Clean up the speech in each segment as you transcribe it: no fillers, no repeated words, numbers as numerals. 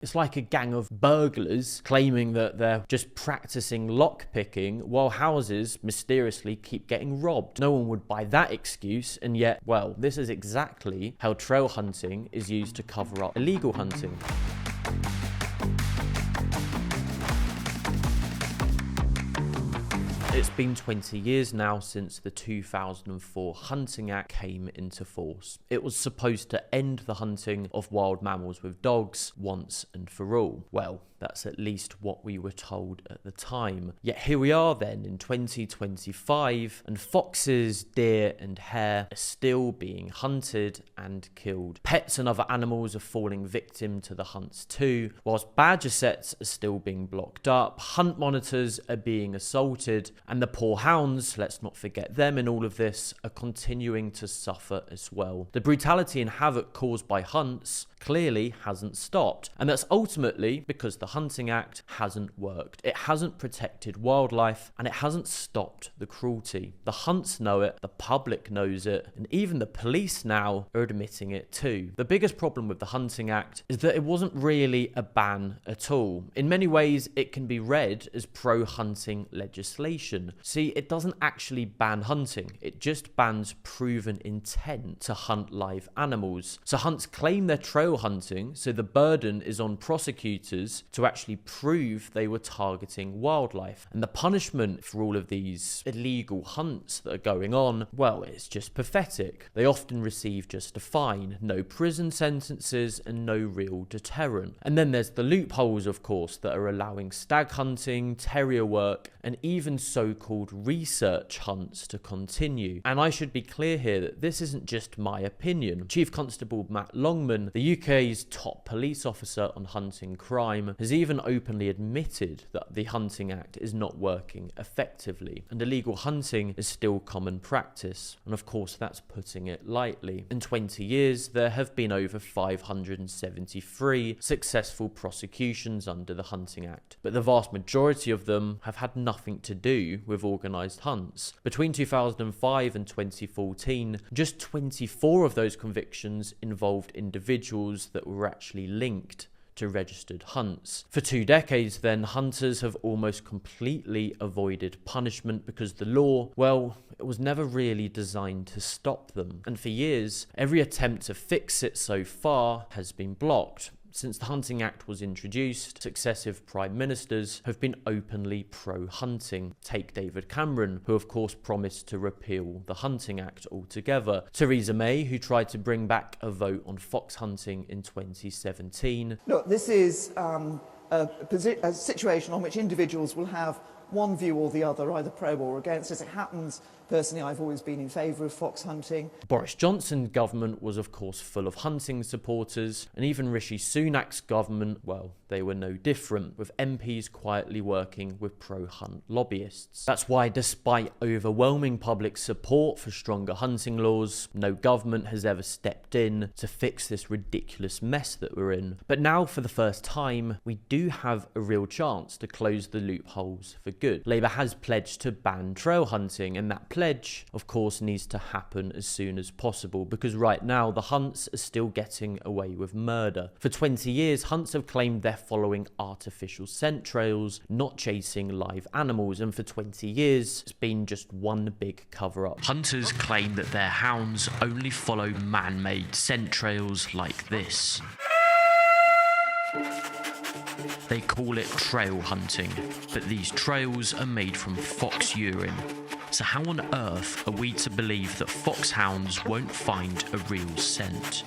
It's like a gang of burglars claiming that they're just practicing lockpicking while houses mysteriously keep getting robbed. No one would buy that excuse, and yet, well, this is exactly how trail hunting is used to cover up illegal hunting. It's been 20 years now since the 2004 Hunting Act came into force. It was supposed to end the hunting of wild mammals with dogs once and for all. Well, that's at least what we were told at the time. Yet here we are then in 2025, and foxes, deer and hare are still being hunted and killed. Pets and other animals are falling victim to the hunts too, whilst badger sets are still being blocked up, hunt monitors are being assaulted, and the poor hounds, let's not forget them in all of this, are continuing to suffer as well. The brutality and havoc caused by hunts clearly hasn't stopped, and that's ultimately because the Hunting Act hasn't worked. It hasn't protected wildlife, and it hasn't stopped the cruelty. The hunts know it, the public knows it, and even the police now are admitting it too. The biggest problem with the Hunting Act is that it wasn't really a ban at all. In many ways, it can be read as pro-hunting legislation. See, it doesn't actually ban hunting, it just bans proven intent to hunt live animals. So hunts claim they're trail hunting, so the burden is on prosecutors to actually prove they were targeting wildlife. And the punishment for all of these illegal hunts that are going on, well, it's just pathetic. They often receive just a fine, no prison sentences, and no real deterrent. And then there's the loopholes, of course, that are allowing stag hunting, terrier work, and even so-called research hunts to continue. And I should be clear here that this isn't just my opinion. Chief Constable Matt Longman, the UK's top police officer on hunting crime, has even openly admitted that the Hunting Act is not working effectively, and illegal hunting is still common practice. And of course, that's putting it lightly. In 20 years, there have been over 573 successful prosecutions under the Hunting Act, but the vast majority of them have had nothing to do with organised hunts. Between 2005 and 2014, just 24 of those convictions involved individuals that were actually linked to registered hunts. For 2 decades then, hunters have almost completely avoided punishment because the law, well, it was never really designed to stop them. And for years, every attempt to fix it so far has been blocked. Since the Hunting Act was introduced, successive prime ministers have been openly pro-hunting. Take David Cameron, who of course promised to repeal the Hunting Act altogether. Theresa May, who tried to bring back a vote on fox hunting in 2017. Look, this is a situation on which individuals will have one view or the other, either pro or against. As it happens, personally, I've always been in favour of fox hunting. Boris Johnson's government was of course full of hunting supporters, and even Rishi Sunak's government, well, they were no different, with MPs quietly working with pro-hunt lobbyists. That's why, despite overwhelming public support for stronger hunting laws, no government has ever stepped in to fix this ridiculous mess that we're in. But now, for the first time, we do have a real chance to close the loopholes for good. Labour has pledged to ban trail hunting, and that pledge, of course, needs to happen as soon as possible, because right now the hunts are still getting away with murder. For 20 years, hunts have claimed they're following artificial scent trails, not chasing live animals, and for 20 years, it's been just one big cover-up. Hunters claim that their hounds only follow man-made scent trails like this. They call it trail hunting, but these trails are made from fox urine. So how on earth are we to believe that foxhounds won't find a real scent?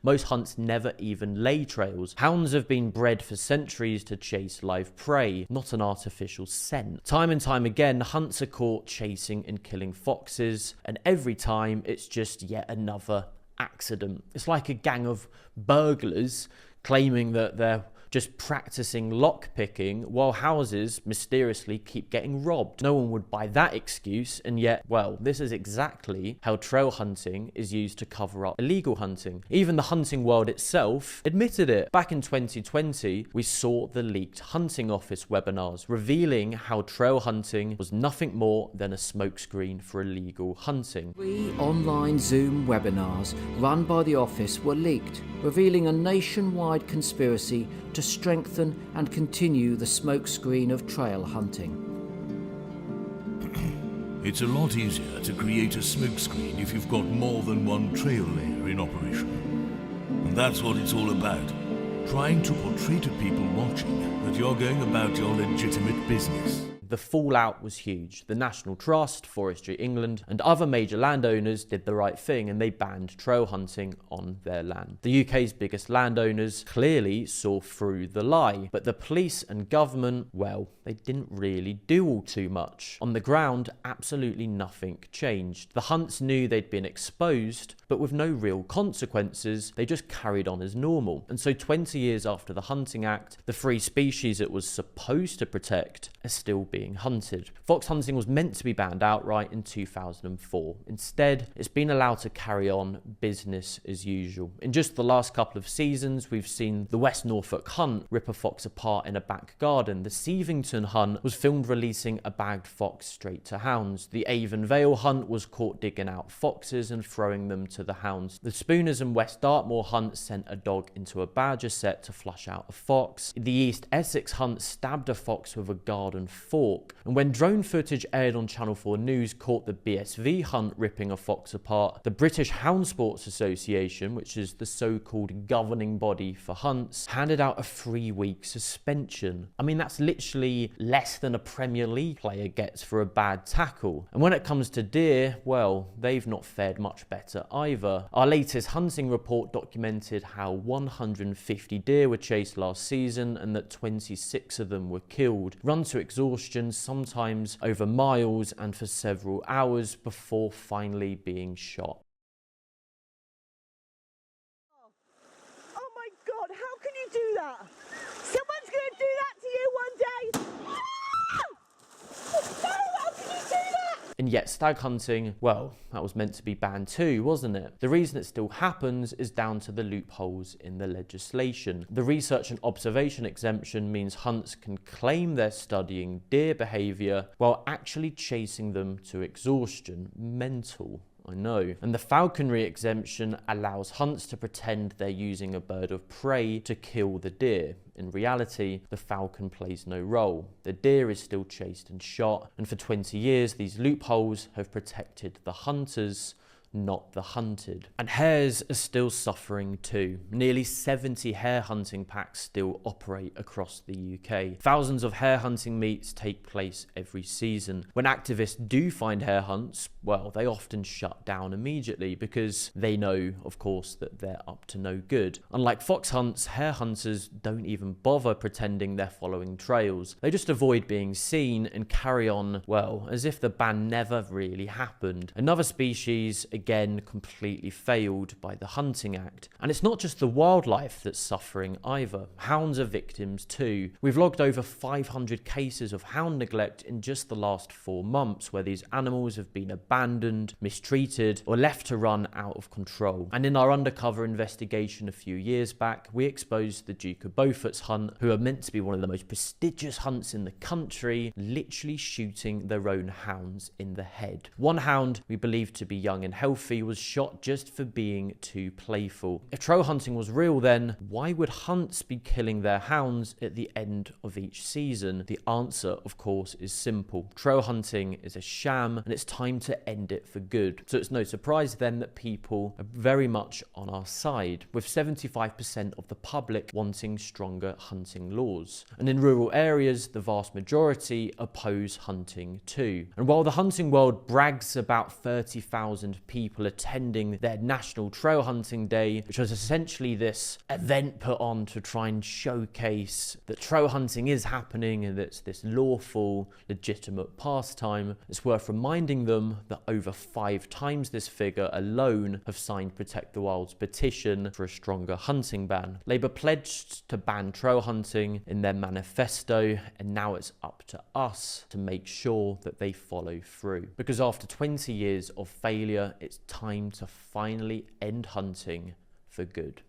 Most hunts never even lay trails. Hounds have been bred for centuries to chase live prey, not an artificial scent. Time and time again, hunts are caught chasing and killing foxes, and every time it's just yet another accident. It's like a gang of burglars claiming that they're just practicing lock-picking while houses mysteriously keep getting robbed. No one would buy that excuse, and yet, well, this is exactly how trail hunting is used to cover up illegal hunting. Even the hunting world itself admitted it. Back in 2020, we saw the leaked hunting office webinars revealing how trail hunting was nothing more than a smokescreen for illegal hunting. 3 online Zoom webinars run by the office were leaked, revealing a nationwide conspiracy to strengthen and continue the smokescreen of trail hunting. It's a lot easier to create a smokescreen if you've got more than one trail layer in operation. And that's what it's all about. Trying to portray to people watching that you're going about your legitimate business. The fallout was huge. The National Trust, Forestry England, and other major landowners did the right thing and they banned trail hunting on their land. The UK's biggest landowners clearly saw through the lie, but the police and government, well, they didn't really do all too much. On the ground, absolutely nothing changed. The hunts knew they'd been exposed, but with no real consequences, they just carried on as normal. And so 20 years after the Hunting Act, the 3 species it was supposed to protect are still being hunted. Fox hunting was meant to be banned outright in 2004. Instead, it's been allowed to carry on business as usual. In just the last couple of seasons, we've seen the West Norfolk hunt rip a fox apart in a back garden. The Seavington hunt was filmed releasing a bagged fox straight to hounds. The Avon Vale hunt was caught digging out foxes and throwing them to the hounds. The Spooners and West Dartmoor hunt sent a dog into a badger set to flush out a fox. The East Essex hunt stabbed a fox with a garden fork. And when drone footage aired on Channel 4 News caught the BSV hunt ripping a fox apart, the British Hound Sports Association, which is the so-called governing body for hunts, handed out a 3-week suspension. I mean, that's literally less than a Premier League player gets for a bad tackle. And when it comes to deer, well, they've not fared much better either. Our latest hunting report documented how 150 deer were chased last season and that 26 of them were killed, run to exhaustion, sometimes over miles and for several hours before finally being shot. Oh my God, how can you do that? Someone's going to do that to you one day. No, how can you do that? And yet stag hunting, well, that was meant to be banned too, wasn't it? The reason it still happens is down to the loopholes in the legislation. The research and observation exemption means hunts can claim they're studying deer behaviour while actually chasing them to exhaustion. Mental. I know. And the falconry exemption allows hunts to pretend they're using a bird of prey to kill the deer. In reality, the falcon plays no role. The deer is still chased and shot, and for 20 years, these loopholes have protected the hunters, not the hunted. And hares are still suffering too. Nearly 70 hare hunting packs still operate across the UK. Thousands of hare hunting meets take place every season. When activists do find hare hunts, well, they often shut down immediately because they know, of course, that they're up to no good. Unlike fox hunts, hare hunters don't even bother pretending they're following trails. They just avoid being seen and carry on, well, as if the ban never really happened. Another species, again, completely failed by the Hunting Act. And it's not just the wildlife that's suffering either. Hounds are victims too. We've logged over 500 cases of hound neglect in just the last 4 months where these animals have been abandoned, mistreated, or left to run out of control. And in our undercover investigation a few years back, we exposed the Duke of Beaufort's hunt, who are meant to be one of the most prestigious hunts in the country, literally shooting their own hounds in the head. One hound, we believe to be young and healthy, was shot just for being too playful. If trail hunting was real, then why would hunts be killing their hounds at the end of each season? The answer, of course, is simple. Trail hunting is a sham, and it's time to end it for good. So it's no surprise then that people are very much on our side, with 75% of the public wanting stronger hunting laws. And in rural areas, the vast majority oppose hunting too. And while the hunting world brags about 30,000 people attending their National Trail Hunting Day, which was essentially this event put on to try and showcase that trail hunting is happening and it's this lawful, legitimate pastime. It's worth reminding them that over 5 times this figure alone have signed Protect the Wild's petition for a stronger hunting ban. Labour pledged to ban trail hunting in their manifesto, and now it's up to us to make sure that they follow through. Because after 20 years of failure, it's time to finally end hunting for good.